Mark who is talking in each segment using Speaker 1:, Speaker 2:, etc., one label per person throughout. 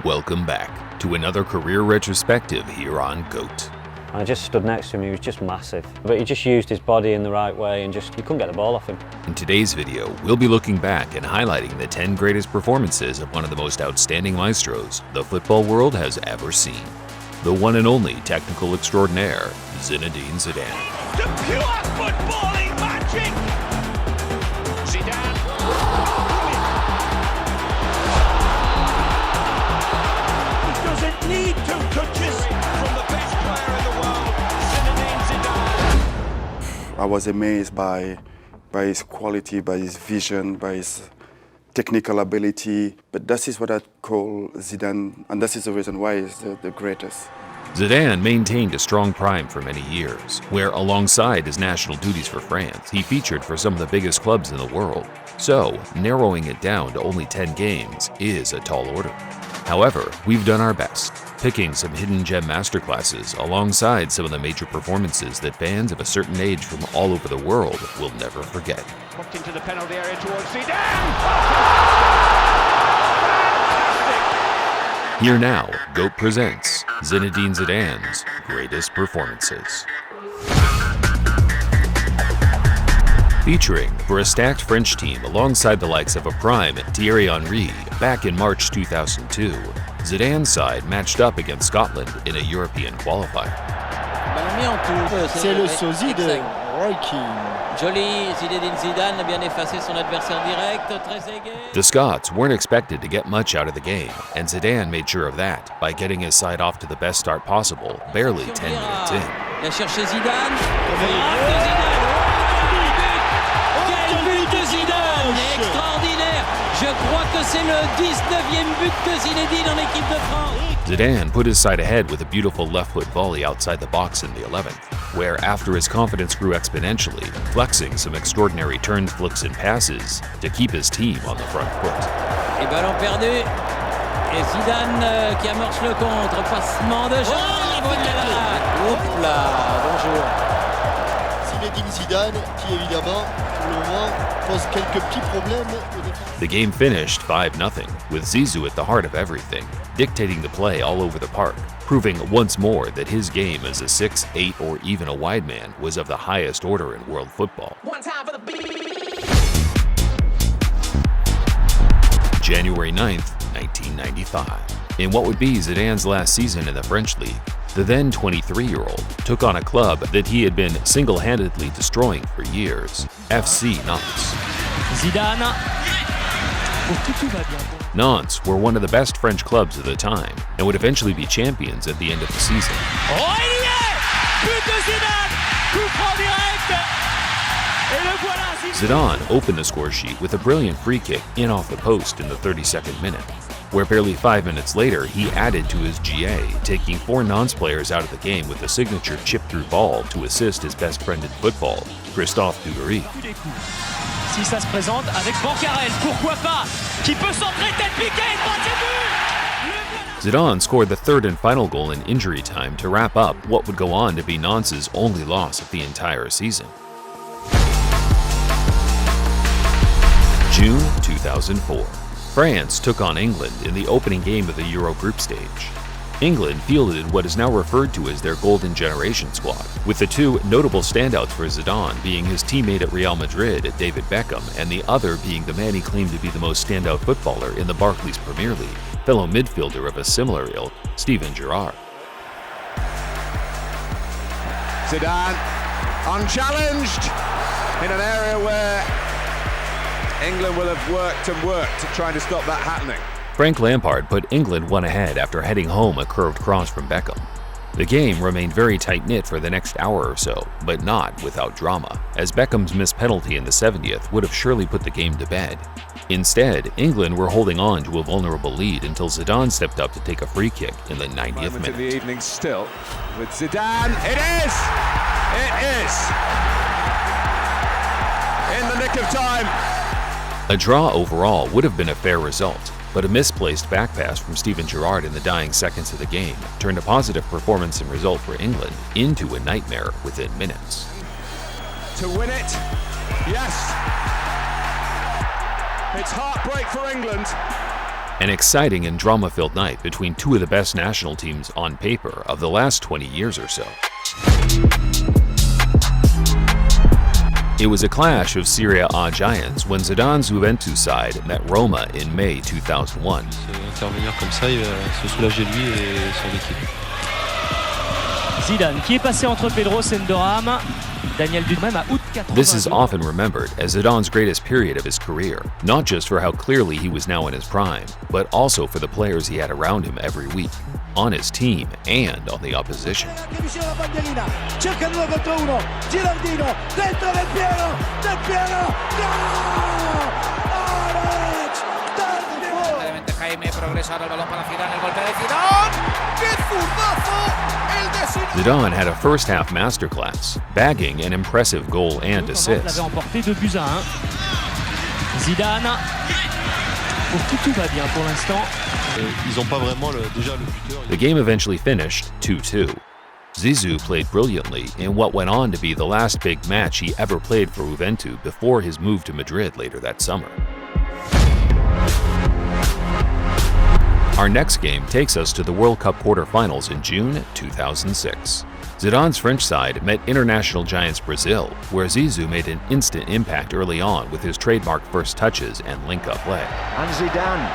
Speaker 1: Welcome back to another career retrospective here on GOAT.
Speaker 2: I just stood next to him, he was just massive. But he just used his body in the right way and you couldn't get the ball off him.
Speaker 1: In today's video, we'll be looking back and highlighting the 10 greatest performances of one of the most outstanding maestros the football world has ever seen. The one and only technical extraordinaire, Zinedine Zidane.
Speaker 3: The pure footballing magic! Zidane. He doesn't need 2 touches from the best player in the world, Zinedine Zidane.
Speaker 4: I was amazed by his quality, by his vision, by his technical ability. But that is what I call Zidane, and that is the reason why he's the greatest.
Speaker 1: Zidane maintained a strong prime for many years, where alongside his national duties for France, he featured for some of the biggest clubs in the world. So, narrowing it down to only 10 games is a tall order. However, we've done our best, picking some hidden gem masterclasses alongside some of the major performances that fans of a certain age from all over the world will never forget.
Speaker 3: Walked into the penalty area towards Zidane!
Speaker 1: Here now, GOAT presents Zinedine Zidane's greatest performances. Featuring for a stacked French team alongside the likes of a prime Thierry Henry back in March 2002, Zidane's side matched up against Scotland in a European qualifier.
Speaker 5: C'est le sosie de Roy Keane.
Speaker 6: Joli, Zinedine Zidane a bien effacé son adversaire direct, très aigué.
Speaker 1: The Scots weren't expected to get much out of the game, and Zidane made sure of that by getting his side off to the best start possible, barely 10 minutes in.
Speaker 6: Il a cherché Zidane. Frappe de Zidane. Quel but de Zidane! Extraordinaire! Je crois que c'est le 19e but de Zinedine en équipe de France.
Speaker 1: Zidane put his side ahead with a beautiful left-foot volley outside the box in the 11th, where after his confidence grew exponentially, flexing some extraordinary turns, flicks and passes to keep his team on the front foot.
Speaker 6: Et ballon perdu. Et Zidane qui amorce le contre. Passement de jambe. Hop là, bonjour.
Speaker 5: Zinedine Zidane qui évidemment pour le moment pose quelques petits problèmes au départ.
Speaker 1: The game finished 5-0, with Zizou at the heart of everything, dictating the play all over the park, proving once more that his game as a 6, 8, or even a wide man was of the highest order in world football.
Speaker 3: One time for the
Speaker 1: January 9th, 1995. In what would be Zidane's last season in the French league, the then 23-year-old took on a club that he had been single-handedly destroying for years, FC Nantes.
Speaker 6: Zidane.
Speaker 1: Nantes were one of the best French clubs of the time and would eventually be champions at the end of the season.
Speaker 3: Oh, il y est! But de Zidane! Coup franc direct! Et le voilà!
Speaker 1: Zidane opened the score sheet with a brilliant free kick in off the post in the 32nd minute, where barely 5 minutes later he added to his GA, taking 4 Nantes players out of the game with a signature chip-through ball to assist his best friend in football, Christophe Dugarry.
Speaker 3: Si ça se présente avec Bancarel, pourquoi pas? Qui peut centrer, tête piquée, troisième but!
Speaker 1: Zidane scored the third and final goal in injury time to wrap up what would go on to be Nantes' only loss of the entire season. June 2004. France took on England in the opening game of the Euro group stage. England fielded what is now referred to as their Golden Generation squad, with the 2 notable standouts for Zidane being his teammate at Real Madrid, David Beckham, and the other being the man he claimed to be the most standout footballer in the Barclays Premier League, fellow midfielder of a similar ilk, Steven Gerrard.
Speaker 7: Zidane unchallenged in an area where England will have worked and worked to try to stop that happening.
Speaker 1: Frank Lampard put England one ahead after heading home a curved cross from Beckham. The game remained very tight-knit for the next hour or so, but not without drama, as Beckham's missed penalty in the 70th would have surely put the game to bed. Instead, England were holding on to a vulnerable lead until Zidane stepped up to take a free kick in the 90th
Speaker 7: Moment
Speaker 1: minute.
Speaker 7: of the evening still with Zidane. It is! It is! In the nick of time.
Speaker 1: A draw overall would have been a fair result, but a misplaced back pass from Steven Gerrard in the dying seconds of the game turned a positive performance and result for England into a nightmare within minutes.
Speaker 7: To win it, yes. It's heartbreak for England.
Speaker 1: An exciting and drama-filled night between two of the best national teams on paper of the last 20 years or so. It was a clash of Serie A giants when Zidane's Juventus side met Roma in May 2001.
Speaker 8: Intervenir comme ça, il va se soulager lui et son équipe.
Speaker 9: Zidane qui est passé entre Pedro Sendoram, Daniel Dudmême à août 82.
Speaker 1: This is often remembered as Zidane's greatest period of his career, not just for how clearly he was now in his prime, but also for the players he had around him every week, on his team and on the opposition. Zidane had a first-half masterclass, bagging an impressive goal and assist.
Speaker 9: Zidane, tout va bien pour l'instant.
Speaker 8: Ils ont pas vraiment déjà le buteur.
Speaker 1: The game eventually finished 2-2. Zizou played brilliantly in what went on to be the last big match he ever played for Juventus before his move to Madrid later that summer. Our next game takes us to the World Cup quarterfinals in June 2006. Zidane's French side met international giants Brazil, where Zizou made an instant impact early on with his trademark first touches and link-up play.
Speaker 10: And Zidane,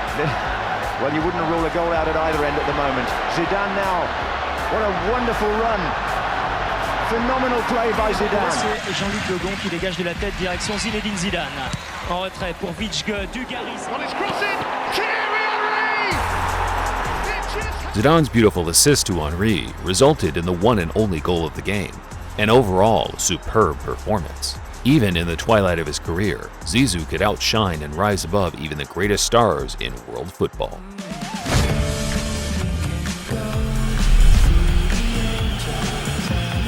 Speaker 10: well, you wouldn't rule a goal out at either end at the moment. Zidane now, what a wonderful run. Phenomenal play by Zidane.
Speaker 9: C'est Jean-Luc Legon qui dégage de la tête direction Zinedine Zidane. En retrait pour Vichge, Dugaris.
Speaker 1: Zidane's beautiful assist to Henry resulted in the one and only goal of the game, an overall superb performance. Even in the twilight of his career, Zizou could outshine and rise above even the greatest stars in world football.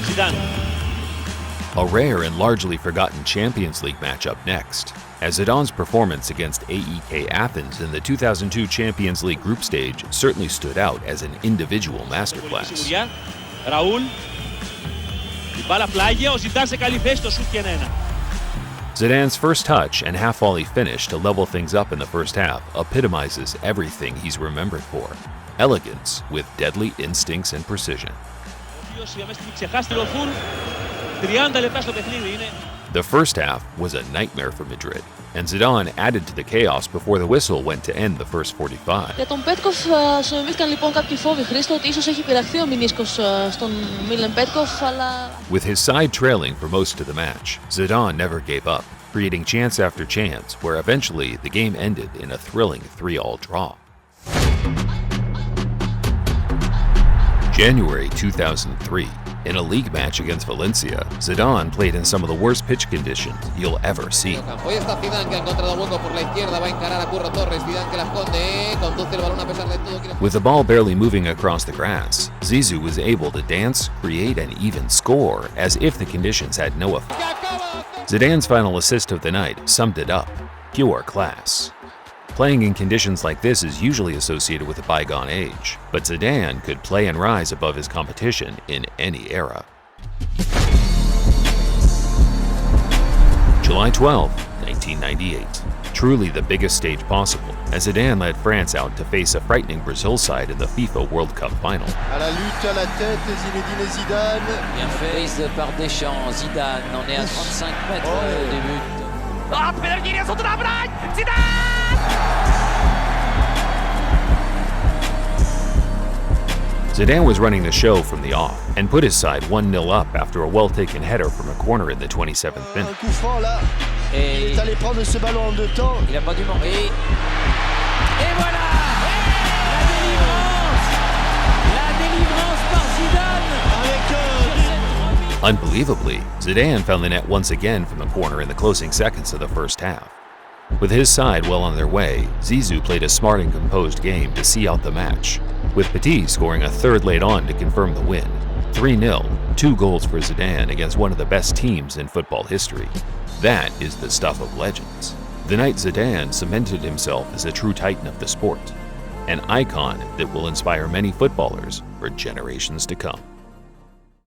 Speaker 9: Zidane.
Speaker 1: A rare and largely forgotten Champions League matchup next, as Zidane's performance against AEK Athens in the 2002 Champions League group stage certainly stood out as an individual masterclass. Zidane's first touch and half-volley finish to level things up in the first half epitomizes everything he's remembered for: elegance with deadly instincts and precision. The first half was a nightmare for Madrid, and Zidane added to the chaos before the whistle went to end the first 45.
Speaker 11: Για τον Πέτκοφ συνομήθηκαν λοιπόν κάποιοι φόβοι, Χρήστο, ότι ίσως έχει πειραχθεί ο μηνίσκος στον Μίλεν Πέτκοφ, αλλά...
Speaker 1: With his side trailing for most of the match, Zidane never gave up, creating chance after chance, where eventually the game ended in a thrilling 3-all draw. January 2003. In a league match against Valencia, Zidane played in some of the worst pitch conditions you'll ever see. With the ball barely moving across the grass, Zizou was able to dance, create, and even score as if the conditions had no effect. Zidane's final assist of the night summed it up: pure class. Playing in conditions like this is usually associated with a bygone age, but Zidane could play and rise above his competition in any era. July 12, 1998. Truly the biggest stage possible, as Zidane led France out to face a frightening Brazil side in the FIFA World Cup final.
Speaker 5: À la lutte à la tête, Zinedine Zidane.
Speaker 6: Bien fait. Prise par Deschamps, Zidane en est à 35 mètres du but.
Speaker 9: Ah, Pellegrini sotto la Bright! Zidane!
Speaker 1: Zidane was running the show from the off and put his side 1-0 up after a well-taken header from a corner in the 27th minute.
Speaker 5: Un coup franc là. Il est allé prendre ce ballon en deux temps.
Speaker 6: Il n'a pas dû manquer. Et voilà! La délivrance! La délivrance par Zidane!
Speaker 1: Unbelievably, Zidane found the net once again from the corner in the closing seconds of the first half. With his side well on their way, Zizou played a smart and composed game to see out the match, with Petit scoring a third late on to confirm the win. 3-0, 2 goals for Zidane against one of the best teams in football history. That is the stuff of legends. The night Zidane cemented himself as a true titan of the sport, an icon that will inspire many footballers for generations to come.